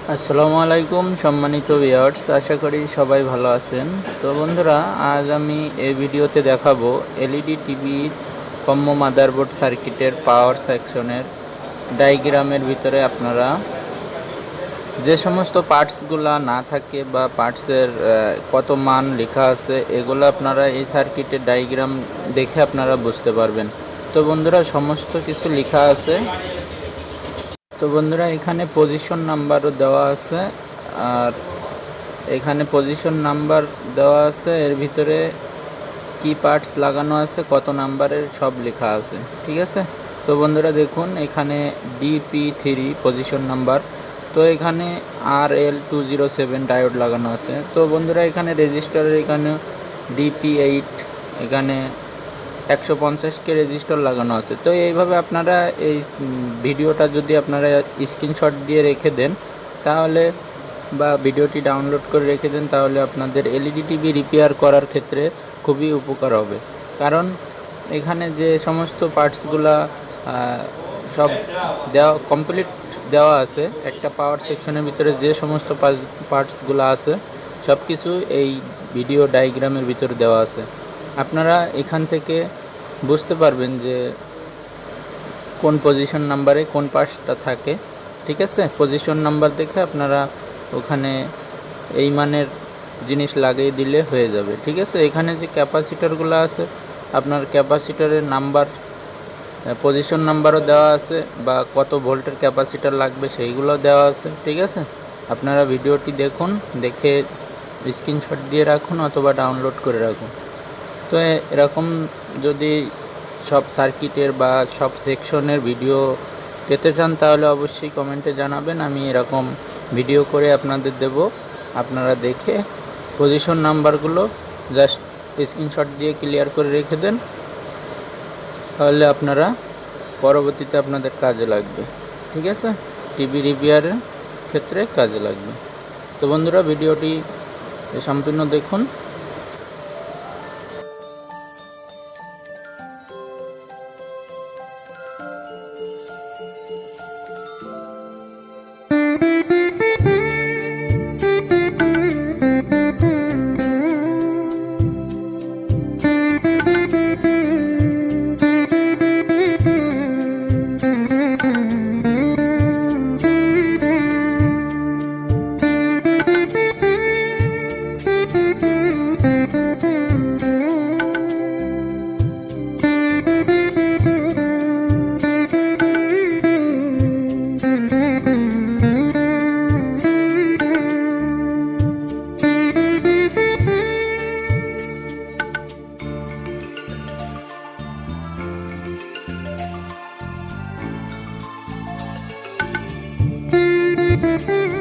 আসসালামু আলাইকুম সম্মানিত ভিউয়ার্স, আশা করি সবাই ভালো আছেন। তো বন্ধুরা, আজ আমি এই ভিডিওতে দেখাবো এলইডি টিভির কম্ম মাদারবোর্ড সার্কিটের পাওয়ার সেকশনের ডায়াগ্রামের ভিতরে আপনারা যে সমস্ত পার্টসগুলো না থাকে বা পার্টসের কত মান লেখা আছে, এগুলো আপনারা এই সার্কিটের ডায়াগ্রাম দেখে আপনারা বুঝতে পারবেন। তো বন্ধুরা, সমস্ত কিছু লেখা আছে। তো বন্ধুরা, এখানে পজিশন নাম্বারও দেওয়া আছে, আর এখানে পজিশন নাম্বার দেওয়া আছে, এর ভিতরে কি পার্টস লাগানো আছে, কত নাম্বারের সব লেখা আছে, ঠিক আছে। তো বন্ধুরা দেখুন, এখানে DP3 পজিশন নাম্বার, তো এখানে RL207 ডায়োড লাগানো আছে। তো বন্ধুরা, এখানে রেজিস্টারের এখানে DP8, এখানে 150 রেজিস্টার লাগানো আছে। তো এইভাবে আপনারা এই ভিডিওটা যদি আপনারা স্ক্রিনশট দিয়ে রেখে দেন তাহলে, বা ভিডিওটি ডাউনলোড করে রেখে দেন, তাহলে আপনাদের এলইডি টিভি রিপেয়ার করার ক্ষেত্রে খুবই উপকার হবে। কারণ এখানে যে সমস্ত পার্টসগুলা সব কমপ্লিট দেওয়া আছে, একটা পাওয়ার সেকশনের ভিতরে যে সমস্ত পার্টসগুলো আছে সব কিছু এই ভিডিও ডায়াগ্রামের ভিতরে দেওয়া আছে। আপনারা এখান থেকে বুঝতে পারবেন যে কোন পজিশন নাম্বারে কোন পার্টসটা থাকে, ঠিক আছে। পজিশন নাম্বার দেখে আপনারা ওখানে এই মানের জিনিস লাগিয়ে দিলে হয়ে যাবে, ঠিক আছে। এখানে যে ক্যাপাসিটরগুলো আছে, আপনার ক্যাপাসিটরের নাম্বার, পজিশন নাম্বারও দেওয়া আছে, বা কত ভোল্টের ক্যাপাসিটর লাগবে সেইগুলো দেওয়া আছে, ঠিক আছে। আপনারা ভিডিওটি দেখুন, দেখে স্ক্রিনশট দিয়ে রাখুন অথবা ডাউনলোড করে রাখুন। তো এরকম যদি সব সার্কিটের বা সব সেকশনের ভিডিও পেতে চান তাহলে অবশ্যই কমেন্টে জানাবেন, আমি এরকম ভিডিও করে আপনাদের দেব। আপনারা দেখে পজিশন নাম্বারগুলো জাস্ট স্ক্রিনশট দিয়ে ক্লিয়ার করে রেখে দেন, তাহলে আপনারা পরবর্তীতে আপনাদের কাজে লাগবে, ঠিক আছে। টিভি রিপেয়ারের ক্ষেত্রে কাজে লাগবে। তো বন্ধুরা, ভিডিওটি সম্পূর্ণ দেখুন। Thank you.